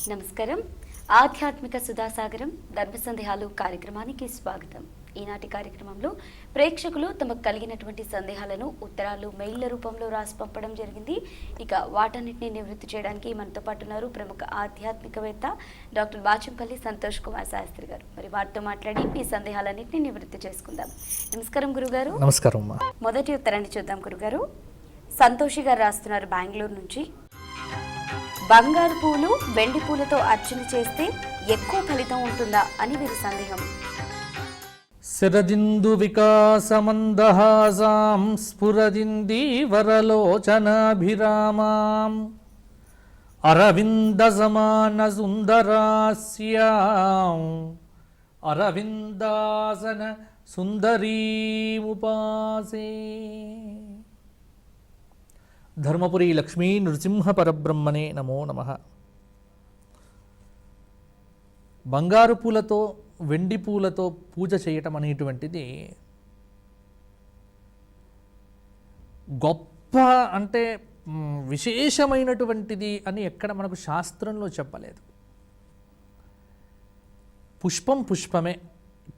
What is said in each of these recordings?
నమస్కారం. ఆధ్యాత్మిక సుధాసాగరం ధర్మ సందేహాలు కార్యక్రమానికి స్వాగతం. ఈనాటి కార్యక్రమంలో ప్రేక్షకులు తమకు కలిగినటువంటి సందేహాలను ఉత్తరాలు మెయిల్ల రూపంలో రాసి పంపడం జరిగింది. ఇక వాటన్నిటిని నివృత్తి చేయడానికి మనతో పాటు ఉన్నారు ప్రముఖ ఆధ్యాత్మికవేత్త డాక్టర్ బాచంపల్లి సంతోష్ కుమార్ శాస్త్రి గారు. మరి వారితో మాట్లాడి ఈ సందేహాలన్నింటినీ నివృత్తి చేసుకుందాం. నమస్కారం గురుగారు. నమస్కారం. మొదటి ఉత్తరాన్ని చూద్దాం గురుగారు. సంతోషి గారు రాస్తున్నారు బెంగళూరు నుంచి. బంగారు పూలు వెండి పూలతో అర్చన చేస్తే ఎక్కువ ఫలితం ఉంటుందా అని వీరి సందేహం. శరదిందు వికాసమందహాసాం స్ఫురదిందీవరలోచనాభిరామాం అరవింద సమాన సుందరాస్యాం అరవిందాసన సుందరీముపాసే. ధర్మపురి లక్ష్మీ నృసింహ పరబ్రహ్మణే నమో నమః. బంగారు పూలతో వెండి పూలతో పూజ చేయటం అనేటువంటిది గొప్ప అంటే విశేషమైనటువంటిది అని ఎక్కడ మనకు శాస్త్రంలో చెప్పలేదు. పుష్పం పుష్పమే.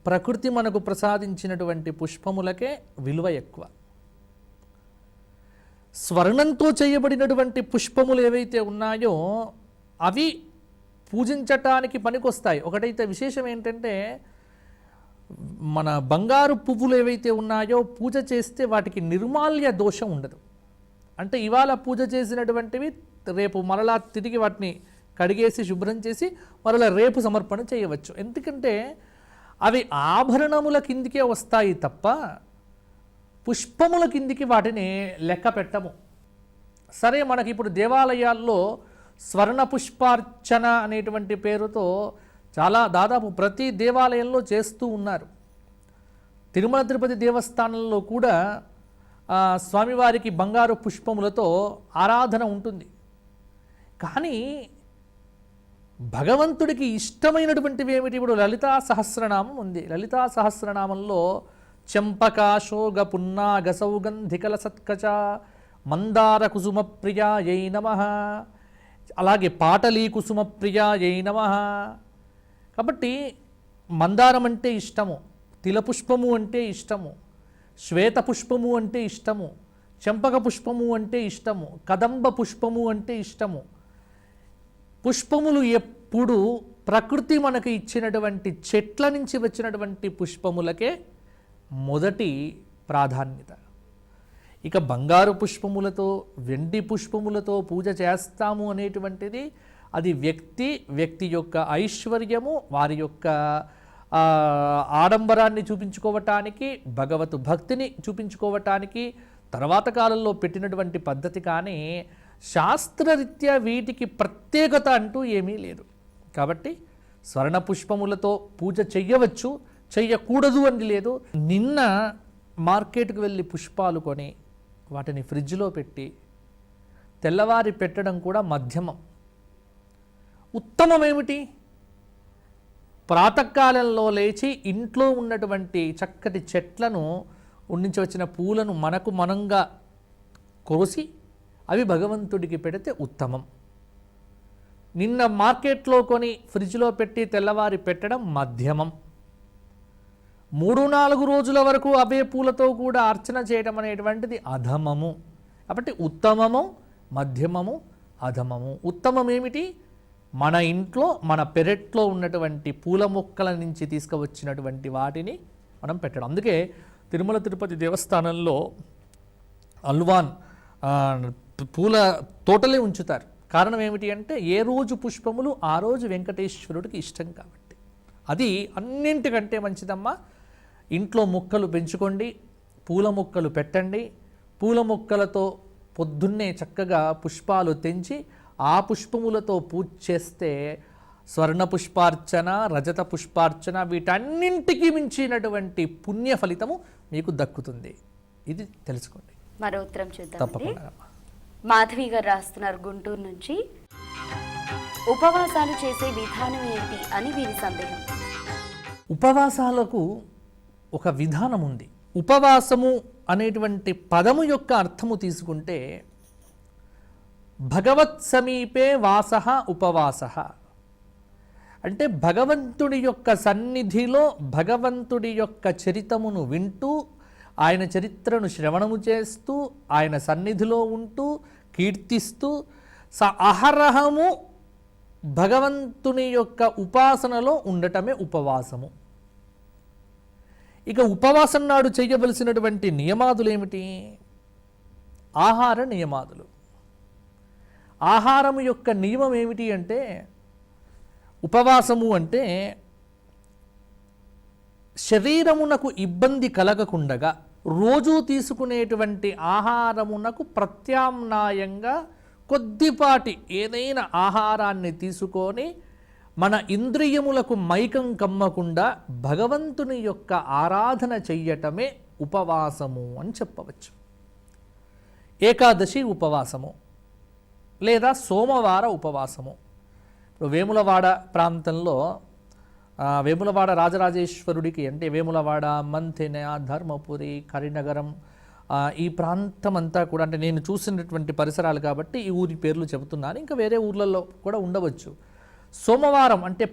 ప్రకృతి మనకు ప్రసాదించినటువంటి పుష్పములకే విలువ ఎక్కువ. స్వర్ణంతో చేయబడినటువంటి పుష్పములు ఏవైతే ఉన్నాయో అవి పూజించటానికి పనికొస్తాయి. ఒకటైతే విశేషం ఏంటంటే మన బంగారు పువ్వులు ఏవైతే ఉన్నాయో పూజ చేస్తే వాటికి నిర్మాల్య దోషం ఉండదు. అంటే ఇవాళ పూజ చేసినటువంటివి రేపు మరలా తిరిగి వాటిని కడిగేసి శుభ్రం చేసి మరలా రేపు సమర్పణ చేయవచ్చు. ఎందుకంటే అవి ఆభరణముల కిందికే వస్తాయి తప్ప పుష్పముల కిందికి వాటిని లెక్క పెట్టము. సరే, మనకి ఇప్పుడు దేవాలయాల్లో స్వర్ణ పుష్పార్చన అనేటువంటి పేరుతో చాలా దాదాపు ప్రతి దేవాలయంలో చేస్తూ ఉన్నారు. తిరుమల తిరుపతి దేవస్థానంలో కూడా స్వామివారికి బంగారు పుష్పములతో ఆరాధన ఉంటుంది. కానీ భగవంతుడికి ఇష్టమైనటువంటివి ఏమిటి? ఇప్పుడు లలితా సహస్రనామం ఉంది. లలితా సహస్రనామంలో చంపకాశోగ పున్నాగ సౌగంధికల సత్కచ మందార కుసుమ ప్రియాయై నమః, అలాగే పాటలీ కుసుమ ప్రియాయై నమః. కాబట్టి మందారం అంటే ఇష్టము, తిలపుష్పము అంటే ఇష్టము, శ్వేత పుష్పము అంటే ఇష్టము, చెంపక పుష్పము అంటే ఇష్టము, కదంబ పుష్పము అంటే ఇష్టము. పుష్పములు ఎప్పుడు ప్రకృతి మనకు ఇచ్చినటువంటి చెట్ల నుంచి వచ్చినటువంటి పుష్పములకే మొదటి ప్రాధాన్యత. ఇక బంగారు పుష్పములతో వెండి పుష్పములతో పూజ చేస్తాము అనేటువంటిది అది వ్యక్తి యొక్క ఐశ్వర్యము, వారి యొక్క ఆడంబరాన్ని చూపించుకోవటానికి, భగవత్ భక్తిని చూపించుకోవటానికి తర్వాత కాలంలో పెట్టినటువంటి పద్ధతి. కానీ శాస్త్రరీత్యా వీటికి ప్రత్యేకత అంటూ ఏమీ లేదు. కాబట్టి స్వర్ణ పుష్పములతో పూజ చెయ్యవచ్చు, చెయ్యకూడదు అని లేదు. నిన్న మార్కెట్కి వెళ్ళి పుష్పాలు కొని వాటిని ఫ్రిడ్జ్లో పెట్టి తెల్లవారి పెట్టడం కూడా మధ్యమం. ఉత్తమం ఏమిటి? ప్రాతకాలంలో లేచి ఇంట్లో ఉన్నటువంటి చక్కటి చెట్లను ఉండించి వచ్చిన పూలను మనకు మనంగా కోసి అవి భగవంతుడికి పెడితే ఉత్తమం. నిన్న మార్కెట్లో కొని ఫ్రిడ్జ్లో పెట్టి తెల్లవారి పెట్టడం మధ్యమం. 3-4 రోజుల వరకు అవే పూలతో కూడా అర్చన చేయడం అనేటువంటిది అధమము. కాబట్టి ఉత్తమము, మధ్యమము, అధమము. ఉత్తమం ఏమిటి? మన ఇంట్లో మన పెరట్లో ఉన్నటువంటి పూల మొక్కల నుంచి తీసుకువచ్చినటువంటి వాటిని మనం పెట్టడం. అందుకే తిరుమల తిరుపతి దేవస్థానంలో అల్వాన్ పూల తోటలే ఉంచుతారు. కారణం ఏమిటి అంటే ఏ రోజు పుష్పములు ఆ రోజు వెంకటేశ్వరుడికి ఇష్టం కాబట్టి. అది అన్నింటికంటే మంచిదమ్మా. ఇంట్లో మొక్కలు పెంచుకోండి, పూల మొక్కలు పెట్టండి. పూల మొక్కలతో పొద్దున్నే చక్కగా పుష్పాలు తెంచి ఆ పుష్పములతో పూజ చేస్తే స్వర్ణ పుష్పార్చన, రజత పుష్పార్చన వీటన్నింటికి మించినటువంటి పుణ్య ఫలితము మీకు దక్కుతుంది. ఇది తెలుసుకోండి. మరో ఉత్తరం చూద్దాం. తప్పకుండా. మాధవి గారు రాస్తున్నారు గుంటూరు నుంచి. ఉపవాసాలు చేసే విధానం ఏంటి అని వీరి సందేహం. ఉపవాసాలకు ఒక విధానం ఉంది. ఉపవాసము అనేటువంటి పదము యొక్క అర్థము తీసుకుంటే భగవత్ సమీపే వాసః ఉపవాసః. అంటే భగవంతుడి యొక్క సన్నిధిలో భగవంతుడి యొక్క చరితమును వింటూ ఆయన చరిత్రను శ్రవణము చేస్తూ ఆయన సన్నిధిలో ఉంటూ కీర్తిస్తూ అహరహము భగవంతుని యొక్క ఉపాసనలో ఉండటమే ఉపవాసము. ఇక ఉపవాసం నాడు చేయవలసినటువంటి నియమాదులు ఏమిటి? ఆహార నియమాదులు. ఆహారము యొక్క నియమం ఏమిటి అంటే, ఉపవాసము అంటే శరీరమునకు ఇబ్బంది కలగకుండగా రోజు తీసుకునేటువంటి ఆహారమునకు ప్రత్యామ్నాయంగా కొద్దిపాటి ఏదైనా ఆహారాన్ని తీసుకొని మన ఇంద్రియములకు మైకం కమ్మకుండా భగవంతుని యొక్క ఆరాధన చెయ్యటమే ఉపవాసము అని చెప్పవచ్చు. ఏకాదశి ఉపవాసము లేదా సోమవార ఉపవాసము. ఇప్పుడు వేములవాడ ప్రాంతంలో వేములవాడ రాజరాజేశ్వరుడికి అంటే వేములవాడ, మంథెన, ధర్మపురి, కరీంనగరం ఈ ప్రాంతం అంతా కూడా అంటే నేను చూసినటువంటి పరిసరాలు కాబట్టి ఈ ఊరి పేర్లు చెబుతున్నాను. ఇంకా వేరే ఊర్లలో కూడా ఉండవచ్చు. సోమవారం అంటే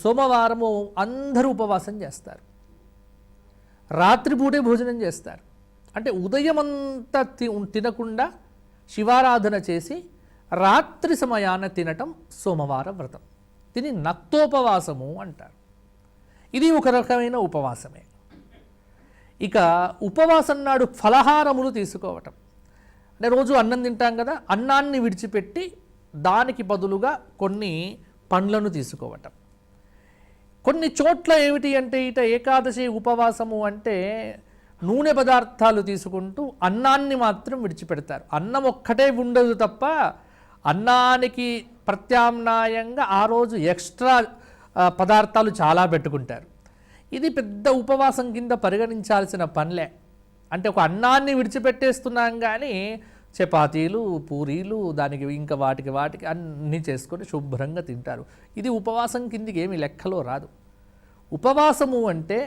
సోమవారము అందరూ ఉపవాసం చేస్తారు. రాత్రిపూటే భోజనం చేస్తారు. అంటే ఉదయం అంతా తినకుండా శివారాధన చేసి రాత్రి సమయాన తినటం సోమవార వ్రతం. దీన్ని నక్తోపవాసము అంటారు. ఇది ఒక రకమైన ఉపవాసమే. ఇక ఉపవాసం నాడు ఫలహారములు తీసుకోవటం అంటే రోజు అన్నం తింటాం కదా, అన్నాన్ని విడిచిపెట్టి దానికి బదులుగా కొన్ని పండ్లను తీసుకోవటం. కొన్ని చోట్ల ఏమిటి అంటే ఇట ఏకాదశి ఉపవాసము అంటే నూనె పదార్థాలు తీసుకుంటూ అన్నాన్ని మాత్రం విడిచిపెడతారు. అన్నం ఒక్కటే ఉండదు తప్ప అన్నానికి ప్రత్యామ్నాయంగా ఆ రోజు ఎక్స్ట్రా పదార్థాలు చాలా పెట్టుకుంటారు. ఇది పెద్ద ఉపవాసం కింద పరిగణించాల్సిన పనిలే. అంటే ఒక అన్నాన్ని విడిచిపెట్టేస్తున్నాం కానీ చపాతీలు, పూరీలు దానికి ఇంకా వాటికి అన్నీ చేసుకొని శుభ్రంగా తింటారు. ఇది ఉపవాసం కిందికి ఏమి లెక్కలో రాదు. ఉపవాసము అంటే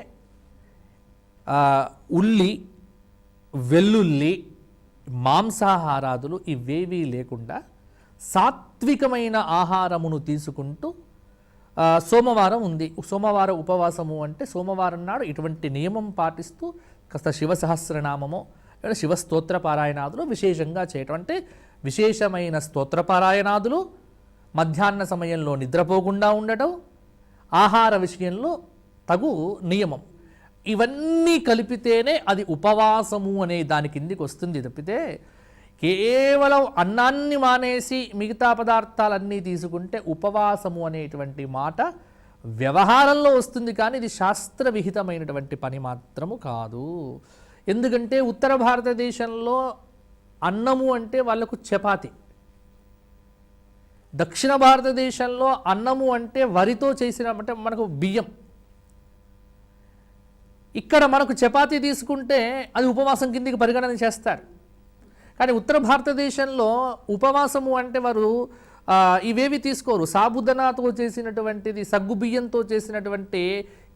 ఉల్లి, వెల్లుల్లి, మాంసాహారాదులు ఇవేవీ లేకుండా సాత్వికమైన ఆహారమును తీసుకుంటూ సోమవారం ఉంది. సోమవార ఉపవాసము అంటే సోమవారం నాడు ఇటువంటి నియమం పాటిస్తూ కాస్త శివ సహస్రనామము లేదా శివ స్తోత్ర పారాయణాదులు విశేషంగా చేయటం. అంటే విశేషమైన స్తోత్ర పారాయణాదులు, మధ్యాహ్న సమయంలో నిద్రపోకుండా ఉండటం, ఆహార విషయంలో తగు నియమం, ఇవన్నీ కలిపితేనే అది ఉపవాసము అనే దాని కిందికి వస్తుంది తప్పితే కేవలం అన్నాన్ని మానేసి మిగతా పదార్థాలన్నీ తీసుకుంటే ఉపవాసము అనేటువంటి మాట వ్యవహారంలో వస్తుంది కానీ ఇది శాస్త్ర విహితమైనటువంటి పని మాత్రము కాదు. ఎందుకంటే ఉత్తర భారతదేశంలో అన్నము అంటే వాళ్ళకు చపాతి, దక్షిణ భారతదేశంలో అన్నము అంటే వరితో చేసిన అంటే మనకు బియ్యం. ఇక్కడ మనకు చపాతీ తీసుకుంటే అది ఉపవాసం కిందికి పరిగణన చేస్తారు. కానీ ఉత్తర భారతదేశంలో ఉపవాసము అంటే వారు ఇవేవి తీసుకోరు. సాబుదనాతో చేసినటువంటిది, సగ్గు బియ్యంతో చేసినటువంటి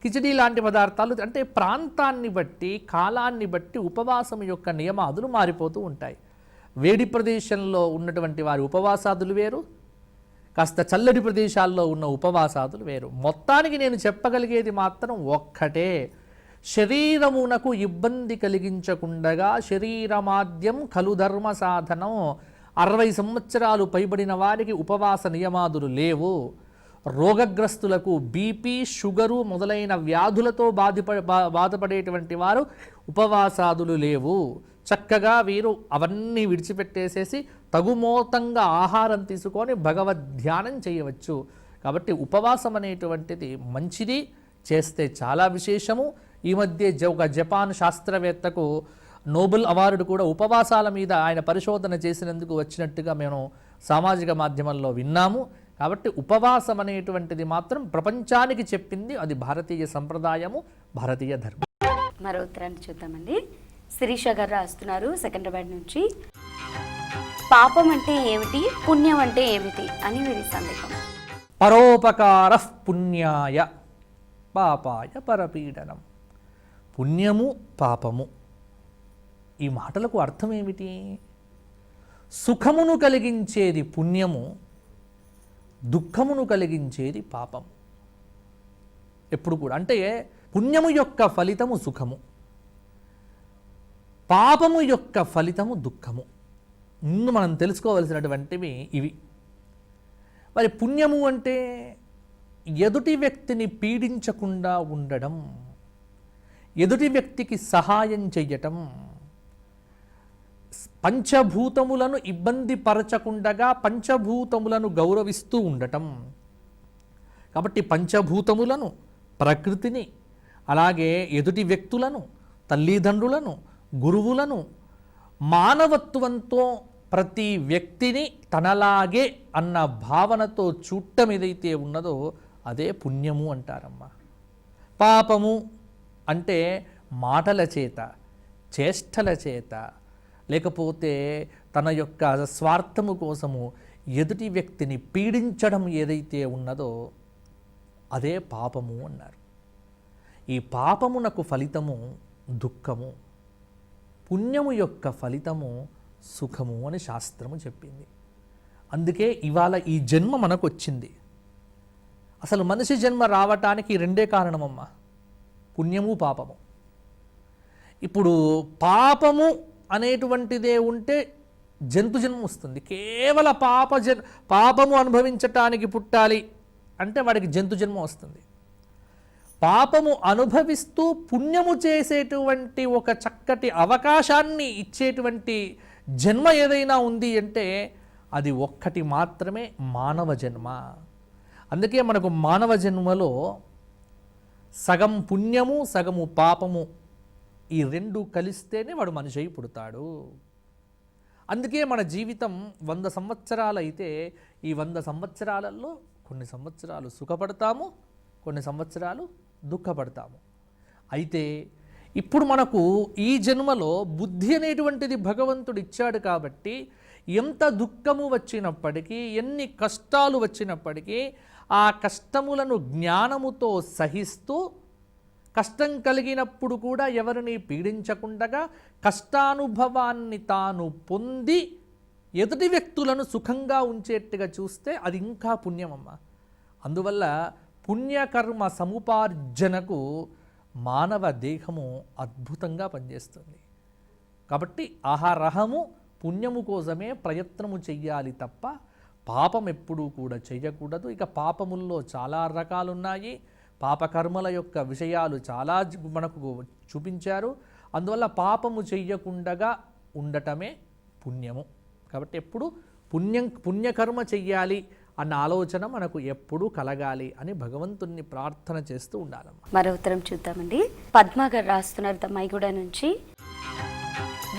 కిచడీ లాంటి పదార్థాలు. అంటే ప్రాంతాన్ని బట్టి, కాలాన్ని బట్టి ఉపవాసం యొక్క నియమాదులు మారిపోతూ ఉంటాయి. వేడి ప్రదేశంలో ఉన్నటువంటి వారి ఉపవాసాదులు వేరు, కాస్త చల్లటి ప్రదేశాల్లో ఉన్న ఉపవాసాదులు వేరు. మొత్తానికి నేను చెప్పగలిగేది మాత్రం ఒక్కటే, శరీరమునకు ఇబ్బంది కలిగించకుండగా శరీరమాద్యం కలు ధర్మ సాధనం. 60 సంవత్సరాలు పైబడిన వారికి ఉపవాస నియమాదులు లేవు. రోగగ్రస్తులకు బీపీ, షుగరు మొదలైన వ్యాధులతో బాధపడేటువంటి వారు ఉపవాసాదులు లేవు. చక్కగా వీరు అవన్నీ విడిచిపెట్టేసేసి తగుమోతంగా ఆహారం తీసుకొని భగవద్ధ్యానం చేయవచ్చు. కాబట్టి ఉపవాసం అనేటువంటిది మంచిది, చేస్తే చాలా విశేషము. ఈ మధ్య ఒక జపాన్ శాస్త్రవేత్తకు నోబెల్ అవార్డు కూడా ఉపవాసాల మీద ఆయన పరిశోధన చేసినందుకు వచ్చినట్టుగా మేము సామాజిక మాధ్యమంలో విన్నాము. కాబట్టి ఉపవాసం అనేటువంటిది మాత్రం ప్రపంచానికి చెప్పింది అది భారతీయ సంప్రదాయము, భారతీయ ధర్మం. మరో ఉత్తరాన్ని చూద్దామండి. శిరీష గారు రాస్తున్నారు సికింద్రాబాద్ నుంచి. పాపం అంటే ఏమిటి, పుణ్యం అంటే ఏమిటి అని వీరి సందేహం. పరోపకార పుణ్యాయ పాపాయ పరపీడనం. పుణ్యము, పాపము ఈ మాటలకు అర్థం ఏమిటి? సుఖమును కలిగించేది పుణ్యము, దుఃఖమును కలిగించేది పాపం ఎప్పుడు కూడా. అంటే పుణ్యము యొక్క ఫలితము సుఖము, పాపము యొక్క ఫలితము దుఃఖము. ముందు మనం తెలుసుకోవలసినటువంటివి ఇవి. మరి పుణ్యము అంటే ఎదుటి వ్యక్తిని పీడించకుండా ఉండడం, ఎదుటి వ్యక్తికి సహాయం చెయ్యటం, పంచభూతములను ఇబ్బంది పరచకుండగా పంచభూతములను గౌరవిస్తూ ఉండటం. కాబట్టి పంచభూతములను, ప్రకృతిని, అలాగే ఎదుటి వ్యక్తులను, తల్లిదండ్రులను, గురువులను మానవత్వంతో ప్రతి వ్యక్తిని తనలాగే అన్న భావనతో చూడటం ఏదైతే ఉన్నదో అదే పుణ్యము అంటారమ్మా. పాపము అంటే మాటల చేత, చేష్టల చేత, లేకపోతే తన యొక్క స్వార్థము కోసము ఎదుటి వ్యక్తిని పీడించడం ఏదైతే ఉన్నదో అదే పాపము అన్నారు. ఈ పాపమునకు ఫలితము దుఃఖము, పుణ్యము యొక్క ఫలితము సుఖము అని శాస్త్రము చెప్పింది. అందుకే ఇవాళ ఈ జన్మ మనకు వచ్చింది. అసలు మనిషి జన్మ రావటానికి రెండే కారణమమ్మా, పుణ్యము పాపము. ఇప్పుడు పాపము అనేటువంటిదే ఉంటే జంతు జన్మ వస్తుంది. కేవల పాపము అనుభవించటానికి పుట్టాలి అంటే వాడికి జంతు జన్మ వస్తుంది. పాపము అనుభవిస్తూ పుణ్యము చేసేటువంటి ఒక చక్కటి అవకాశాన్ని ఇచ్చేటువంటి జన్మ ఏదైనా ఉంది అంటే అది ఒక్కటి మాత్రమే, మానవ జన్మ. అందుకే మనకు మానవ జన్మలో సగం పుణ్యము సగము పాపము ఈ రెండు కలిస్తేనే వాడు మనిషి అయి పుడతాడు. అందుకే మన జీవితం 100 సంవత్సరాలు అయితే ఈ 100 సంవత్సరాలలో కొన్ని సంవత్సరాలు సుఖపడతాము, కొన్ని సంవత్సరాలు దుఃఖపడతాము. అయితే ఇప్పుడు మనకు ఈ జన్మలో బుద్ధి అనేటువంటిది భగవంతుడు ఇచ్చాడు కాబట్టి ఎంత దుఃఖము వచ్చినప్పటికీ, ఎన్ని కష్టాలు వచ్చినప్పటికీ ఆ కష్టములను జ్ఞానముతో సహిస్తూ, కష్టం కలిగినప్పుడు కూడా ఎవరిని పీడించకుండగా కష్టానుభవాన్ని తాను పొంది ఎదుటి వ్యక్తులను సుఖంగా ఉంచేట్టుగా చూస్తే అది ఇంకా పుణ్యమమ్మ. అందువల్ల పుణ్యకర్మ సముపార్జనకు మానవ దేహము అద్భుతంగా పనిచేస్తుంది. కాబట్టి ఆహారహము పుణ్యము కోసమే ప్రయత్నము చెయ్యాలి తప్ప పాపం ఎప్పుడూ కూడా చెయ్యకూడదు. ఇక పాపముల్లో చాలా రకాలున్నాయి. పాపకర్మల యొక్క విషయాలు చాలా మనకు చూపించారు. అందువల్ల పాపము చెయ్యకుండగా ఉండటమే పుణ్యము. కాబట్టి ఎప్పుడు పుణ్యకర్మ చెయ్యాలి అన్న ఆలోచన మనకు ఎప్పుడూ కలగాలి అని భగవంతుణ్ణి ప్రార్థన చేస్తూ ఉండాలమ్మా. మరో ఉత్తరం చూద్దామండి. పద్మ గారు రాస్తున్నారు తమ్మాయిగూడ నుంచి.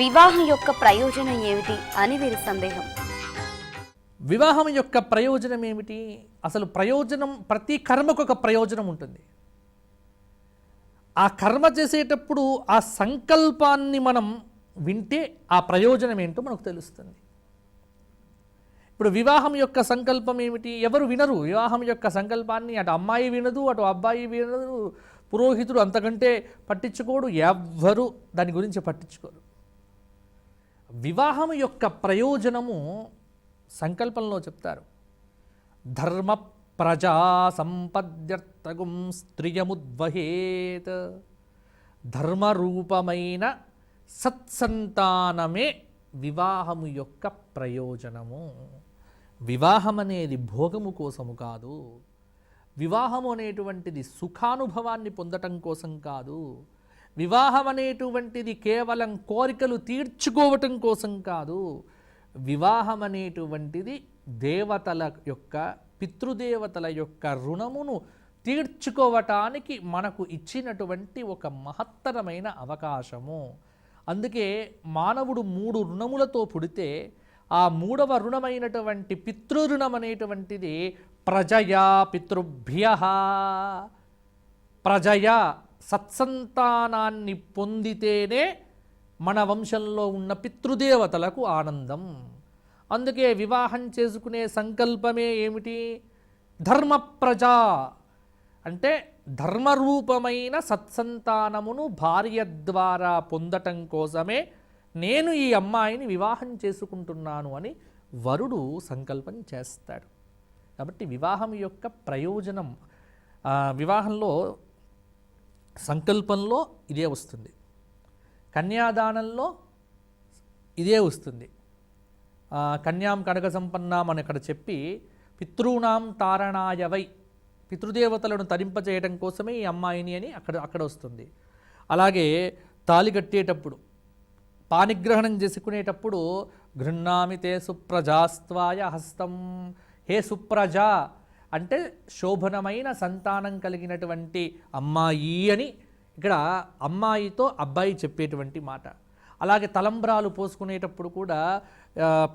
వివాహం యొక్క ప్రయోజనం ఏమిటి అని వీరి సందేహం. వివాహం యొక్క ప్రయోజనం ఏమిటి? అసలు ప్రయోజనం, ప్రతి కర్మకు ఒక ప్రయోజనం ఉంటుంది. ఆ కర్మ చేసేటప్పుడు ఆ సంకల్పాన్ని మనం వింటే ఆ ప్రయోజనం ఏంటో మనకు తెలుస్తుంది. ఇప్పుడు వివాహం యొక్క సంకల్పం ఏమిటి? ఎవరు వినరు వివాహం యొక్క సంకల్పాన్ని. అటు అమ్మాయి వినదు, అటు అబ్బాయి వినదు, పురోహితుడు అంతకంటే పట్టించుకోడు, ఎవ్వరు దాని గురించి పట్టించుకోరు. వివాహం యొక్క ప్రయోజనము సంకల్పంలో చెప్తారు. ధర్మ ప్రజా సంపద్యర్థగుం స్త్రియముద్వహేత్. ధర్మరూపమైన సత్సంతానమే వివాహము యొక్క ప్రయోజనము. వివాహం అనేది భోగము కోసము కాదు. వివాహం అనేటువంటిది సుఖానుభవాన్ని పొందటం కోసం కాదు. వివాహం అనేటువంటిది కేవలం కోరికలు తీర్చుకోవటం కోసం కాదు. వివాహం అనేటువంటిది దేవతల యొక్క, పితృదేవతల యొక్క రుణమును తీర్చుకోవటానికి మనకు ఇచ్చినటువంటి ఒక మహత్తరమైన అవకాశము. అందుకే మానవుడు 3 రుణములతో పుడితే ఆ 3వ రుణమైనటువంటి పితృరుణం అనేటువంటిది ప్రజయా పితృభ్యః. ప్రజయా సత్సంతానాన్ని పొందితేనే మన వంశంలో ఉన్న పితృదేవతలకు ఆనందం. అందుకే వివాహం చేసుకునే సంకల్పమే ఏమిటి? ధర్మప్రజ అంటే ధర్మరూపమైన సత్సంతానమును భార్య ద్వారా పొందటం కోసమే నేను ఈ అమ్మాయిని వివాహం చేసుకుంటున్నాను అని వరుడు సంకల్పం చేస్తాడు. కాబట్టి వివాహం యొక్క ప్రయోజనం, వివాహంలో సంకల్పంలో ఇదే వస్తుంది, కన్యాదానంలో ఇదే వస్తుంది. కన్యాం కనక సంపన్నాం అని ఇక్కడ చెప్పి పితృణాం తారణాయవై, పితృదేవతలను తరింపజేయడం కోసమే ఈ అమ్మాయిని అని అక్కడ వస్తుంది. అలాగే తాళి కట్టేటప్పుడు, పానిగ్రహణం చేసుకునేటప్పుడు గృహ్ణామి తే సుప్రజాస్త్వాయ హస్తం, హే సుప్రజ అంటే శోభనమైన సంతానం కలిగినటువంటి అమ్మాయి అని ఇక్కడ అమ్మాయితో అబ్బాయి చెప్పేటువంటి మాట. అలాగే తలంబ్రాలు పోసుకునేటప్పుడు కూడా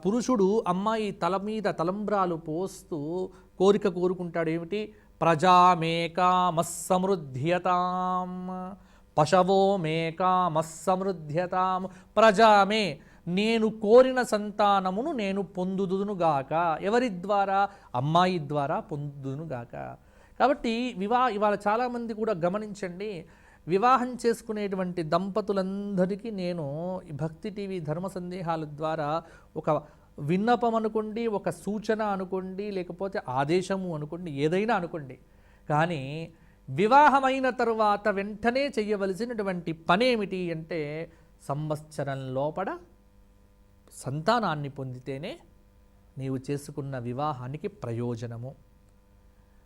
పురుషుడు అమ్మాయి తల మీద తలంబ్రాలు పోస్తూ కోరిక కోరుకుంటాడు. ఏమిటి? ప్రజామేకామస్సమృద్ధ్యతాం, పశవో మేకామస్సమృద్ధ్యతాం, ప్రజామే నేను కోరిన సంతానమును నేను పొందుదునుగాక. ఎవరి ద్వారా? అమ్మాయి ద్వారా పొందుదునుగాక. కాబట్టి ఇవాళ చాలామంది కూడా గమనించండి, వివాహం చేసుకునేటువంటి దంపతులందరికీ నేను ఈ భక్తి టీవీ ధర్మ సందేహాల ద్వారా ఒక విన్నపం అనుకోండి, ఒక సూచన అనుకోండి, లేకపోతే ఆదేశము అనుకోండి, ఏదైనా అనుకోండి, కానీ వివాహమైన తరువాత వెంటనే చేయవలసినటువంటి పనేమిటి అంటే సంవత్సరం లోపల సంతానాన్ని పొందితేనే నీవు చేసుకున్న వివాహానికి ప్రయోజనము.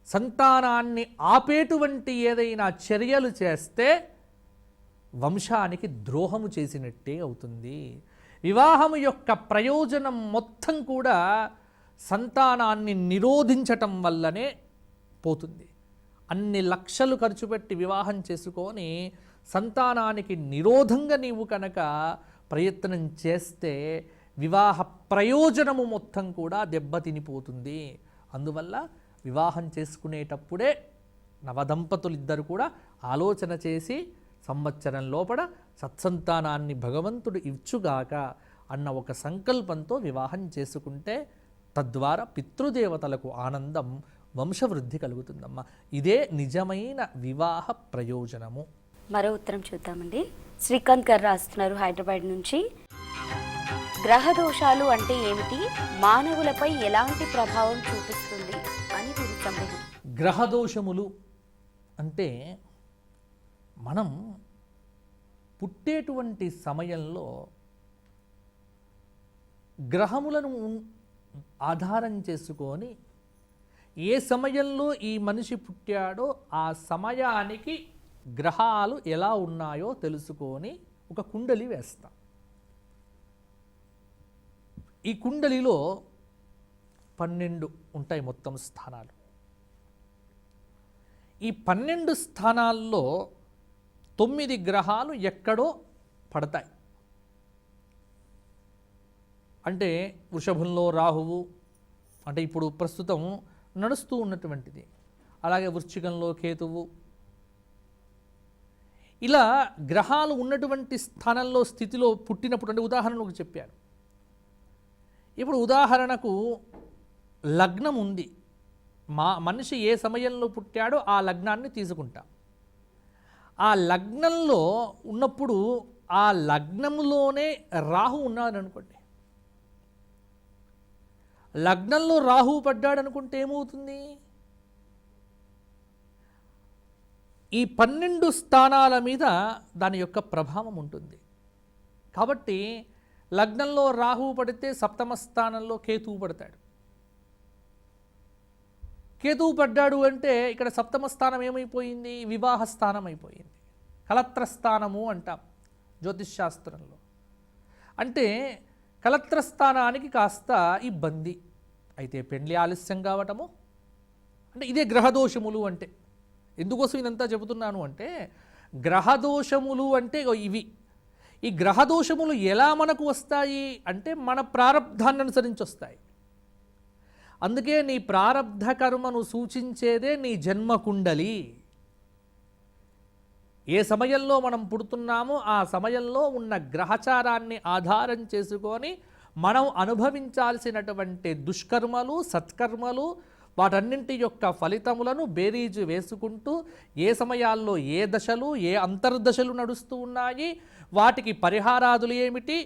సంతానాన్ని ఆపేటువంటి ఏదైనా చర్యలు చేస్తే వంశానికి ద్రోహము చేసినట్టే అవుతుంది. వివాహము యొక్క ప్రయోజనం మొత్తం కూడా సంతానాన్ని నిరోధించటం వల్లనే పోతుంది. అన్ని లక్షలు ఖర్చు పెట్టి వివాహం చేసుకొని సంతానానికి నిరోధంగా నీవు కనుక ప్రయత్నం చేస్తే వివాహ ప్రయోజనము మొత్తం కూడా దెబ్బతినిపోతుంది. అందువల్ల వివాహం చేసుకునేటప్పుడే నవదంపతులిద్దరు కూడా ఆలోచన చేసి సంవత్సరం లోపల సత్సంతానాన్ని భగవంతుడు ఇచ్చుగాక అన్న ఒక సంకల్పంతో వివాహం చేసుకుంటే తద్వారా పితృదేవతలకు ఆనందం, వంశవృద్ధి కలుగుతుందమ్మా. ఇదే నిజమైన వివాహ ప్రయోజనము. మరో ఉత్తరం చూద్దామండి. శ్రీకాంత్ గారు రాస్తున్నారు హైదరాబాద్ నుంచి. గ్రహ దోషాలు అంటే ఏమిటి, మానవులపై ఎలాంటి ప్రభావం చూపిస్తుంది అని వీరి సందేహం. గ్రహ దోషములు అంటే మనం పుట్టేటువంటి సమయంలో గ్రహములను ఆధారం చేసుకొని ఏ సమయంలో ఈ మనిషి పుట్టాడో ఆ సమయానికి గ్రహాలు ఎలా ఉన్నాయో తెలుసుకొని ఒక కుండలి వేస్తాం. ఈ కుండలిలో 12 ఉంటాయి మొత్తం స్థానాలు. ఈ 12 స్థానాల్లో 9 గ్రహాలు ఎక్కడో పడతాయి. అంటే వృషభంలో రాహువు, అంటే ఇప్పుడు ప్రస్తుతం నడుస్తూ ఉన్నటువంటిది. అలాగే వృశ్చికంలో కేతువు. ఇలా గ్రహాలు ఉన్నటువంటి స్థానంలో స్థితిలో పుట్టినప్పుడు, అంటే ఉదాహరణకు చెప్పాను. ఇప్పుడు ఉదాహరణకు లగ్నం ఉంది, మనిషి ఏ సమయంలో పుట్టాడో ఆ లగ్నాన్ని తీసుకుంటాం. ఆ లగ్నంలో ఉన్నప్పుడు ఆ లగ్నంలోనే రాహు ఉన్నాడు అనుకోండి. లగ్నంలో రాహువు పడ్డాడు అనుకుంటే ఏమవుతుంది? ఈ 12 స్థానాల మీద దాని యొక్క ప్రభావం ఉంటుంది. కాబట్టి లగ్నంలో రాహువు పడితే సప్తమ స్థానంలో కేతువు పడతాడు. కేతువు పడ్డాడు అంటే ఇక్కడ సప్తమ స్థానం ఏమైపోయింది? వివాహ స్థానం అయిపోయింది. కలత్ర స్థానము అంటాం జ్యోతిష్ శాస్త్రంలో. అంటే కలత్ర స్థానానికి కాస్త ఇబ్బంది అయితే పెండ్లి ఆలస్యం కావటము, అంటే ఇదే గ్రహదోషములు అంటే. ఎందుకోసం ఇదంతా చెబుతున్నాను అంటే, గ్రహదోషములు అంటే ఇవి. ఈ గ్రహదోషములు ఎలా మనకు వస్తాయి అంటే మన ప్రారబ్ధాన్ని అనుసరించి వస్తాయి. అందుకే నీ ప్రారబ్ధ కర్మను సూచించేదే నీ జన్మకుండలి. ఏ సమయంలో మనం పుడుతున్నామో ఆ సమయంలో ఉన్న గ్రహచారాన్ని ఆధారం చేసుకొని మనం అనుభవించాల్సినటువంటి దుష్కర్మలు, సత్కర్మలు, వాటన్నింటి యొక్క ఫలితములను బేరీజు వేసుకుంటూ ఏ సమయాల్లో ఏ దశలు, ఏ అంతర్దశలు నడుస్తూ ఉన్నాయి, వాటికి పరిహారాదులు ఏమిటి,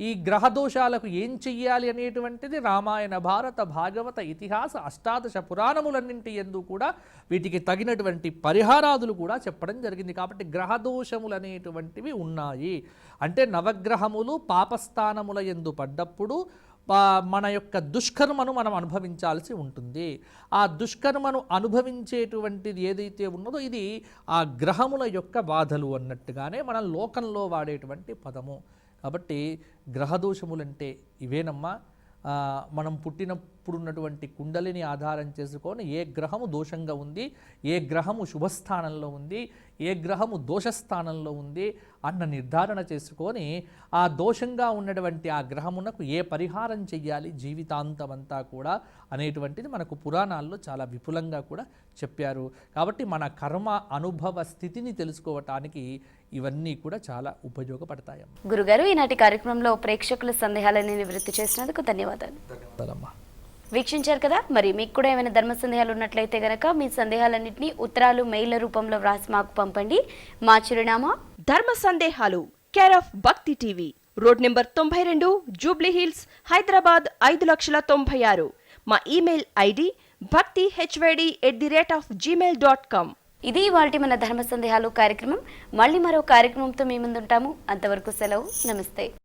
ఈ గ్రహ దోషాలకు ఏం చెయ్యాలి అనేటువంటిది రామాయణ భారత భాగవత ఇతిహాస అష్టాదశ పురాణములన్నింటి యందు కూడా వీటికి తగినటువంటి పరిహారాదులు కూడా చెప్పడం జరిగింది. కాబట్టి గ్రహ దోషములు అనేటువంటివి ఉన్నాయి. అంటే నవగ్రహములు పాపస్థానముల యందు పడ్డప్పుడు మన యొక్క దుష్కర్మను మనం అనుభవించాల్సి ఉంటుంది. ఆ దుష్కర్మను అనుభవించేటువంటిది ఏదైతే ఉన్నదో ఇది ఆ గ్రహముల యొక్క బాధలు అన్నట్టుగానే మనం లోకంలో వాడేటువంటి పదము. కాబట్టి గ్రహదోషములంటే ఇవేనమ్మా. మనం పుట్టినప్పుడు ఉన్నటువంటి కుండలిని ఆధారం చేసుకొని ఏ గ్రహము దోషంగా ఉంది, ఏ గ్రహము శుభస్థానంలో ఉంది, ఏ గ్రహము దోషస్థానంలో ఉంది అన్న నిర్ధారణ చేసుకొని ఆ దోషంగా ఉన్నటువంటి ఆ గ్రహమునకు ఏ పరిహారం చెయ్యాలి జీవితాంతం అంతా కూడా అనేటువంటిది మనకు పురాణాల్లో చాలా విపులంగా కూడా చెప్పారు. కాబట్టి మన కర్మ అనుభవ స్థితిని తెలుసుకోవటానికి ఇవన్నీ కూడా చాలా ఉపయోగపడతాయి. గురుగారు, ఈనాటి కార్యక్రమంలో ప్రేక్షకుల సందేహాలని నివృత్తి చేసినందుకు ధన్యవాదాలు. ధన్యవాదాలమ్మా. వీక్షించారు కదా. మరి మీకు కూడా ఏమైనా ధర్మ సందేహాలు ఉన్నట్లయితే గనక మీ సందేహాలన్నింటినీ ఉత్తరాలు, మెయిల్ రూపంలో వ్రాసి మాకు పంపండి. మా చిరునామా ధర్మ సందేహాలు, కేర్ ఆఫ్ భక్తి TV, road number 92, Jubilee hills, Hyderabad 5,96,000. మా ఇమెయిల్ ఐడి bhakti@gmail.com. ఇది ఇవాల్టి మన ధర్మ సందేహాలు కార్యక్రమం. మళ్ళీ మరో కార్యక్రమంతో మీ ముందుంటాము. అంతవరకు సెలవు. నమస్తే.